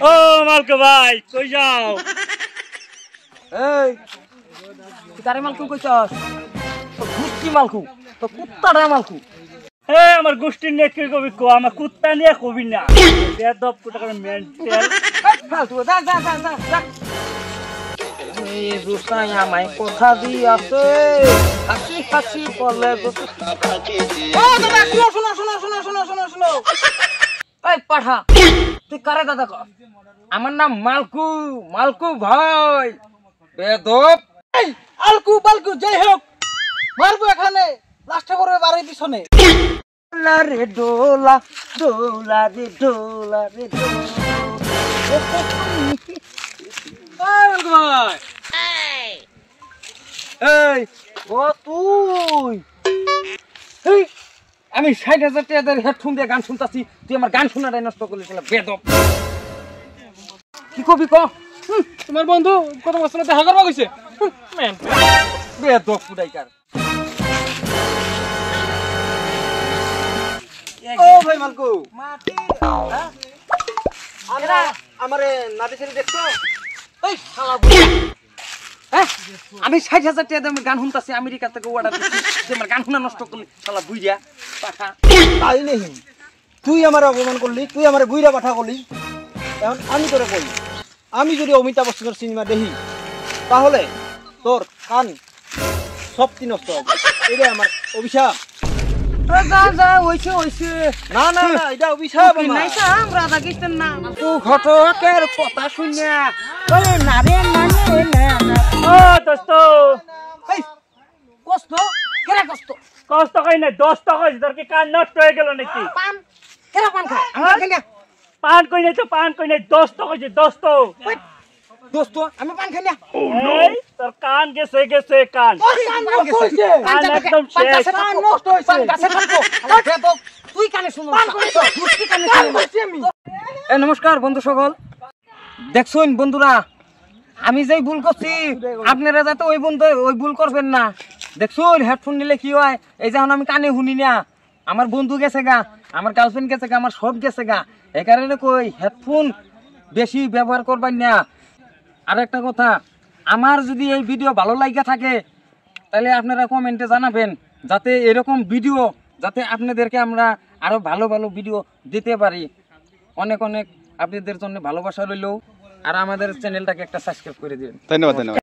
ও মালকু ভাই কই যাও? এই তুই কারে মালকু কইছস? তো গুষ্টি মালকু, তো কুত্তাটা মালকু। এ আমার গোষ্ঠীর নিয়ে কি কবি কো, আমার কুত্তা নিয়ে কবি না। বেদব কুত্তা করে মেন্টাল। ফালতু যা যা যা যা যা। এই রুসাই আমায় কথা দি আছে, হাসি হাসি বলে ও দাদা শোনো শোনো শোনো শোনো শোনো শোনো। এই পাঠা তুই কারে দাদা কর? আমার নাম মালকু, মালকু ভাই বেদব। এই আলকু বালকু যাই হোক মারবো এখানে, লাস্টে করবে বাড়ির পিছনে। ডোলা রে ডোলা, ডোলা রে ডোলা রে ডোলা। এই ও তুই, এই আমি ৬০,০০০ টাকার হেডফোন দিয়ে গান শুনতাছি, তুই আমার গান শোনাটাই নষ্ট করলি বেদব। কি কবি ক? তোমার বন্ধু কত বছর দেখা করবা কইছে। বেদব ফুটাইকার। ও ভাই মালকু আমারে নাতি ছেলে দেখছো? এই শালা আমি ৬০,০০০ টাকা দিয়ে গান শুনতাছি, আমেরিকা থেকে অর্ডার দিচ্ছি, আমার গান শোনা নষ্ট করলি শালা বুইরা পাঠা। তাই নেই, তুই আমার অপমান করলি, তুই আমার বুইরা পাঠা করলি। এখন আমি তোরে কই, আমি যদি অমিতাভ বচ্চনের সিনেমা দেখি তাহলে তোর কান সবটি নষ্ট হবে। এটাই আমার অভিশাপ। যা যা হইছে হইছে। না না না, এটা অভিশাপ আমার। নাইছা রাধা কৃষ্ণ না ও ঘটকের কথা শুনিয়া ওরে নারে মানে না না। ও দোস্ত, এই কষ্ট কেরা কষ্ট? কষ্ট কই না, দোস্ত কই, তোর কি কান নষ্ট হয়ে গেল নাকি? পান কেরা পান খায়? আমি খাই না। পান কই নাই তো, পান কই নাই, দোস্ত কইছে দোস্ত। দোস্ত আমি পান খাই না। এই তোর কান গেছে গেছে কান। কান নষ্ট হইছে, কান একদম শেষ। কান নষ্ট হইছে, পান গাছে থাকবো। বেদব তুই কানে শুনো, পান কইছ মুষ্টি কানে শুনো। এই নমস্কার বন্ধু সকল, দেখছুন বন্ধুরা আমি যেই ভুল করছি আপনারা যাতে ওই বন্ধু ওই ভুল করবেন না। দেখছুন হেডফোন নিলে কি হয়, এই যখন আমি কানে শুনি না, আমার বন্ধু গেছে গা, আমার গার্লফ্রেন্ড গেছে গা, আমার সব গেছে গা, এই কারণে কই হেডফোন বেশি ব্যবহার করবেন না। আর একটা কথা, আমার যদি এই ভিডিও ভালো লাগা থাকে তাহলে আপনারা কমেন্টে জানাবেন, যাতে এরকম ভিডিও যাতে আপনাদেরকে আমরা আরো ভালো ভালো ভিডিও দিতে পারি। অনেক অনেক আপনাদের জন্য ভালোবাসা রইল, আর আমাদের চ্যানেলটাকে একটা সাবস্ক্রাইব করে দিন। ধন্যবাদ ধন্যবাদ।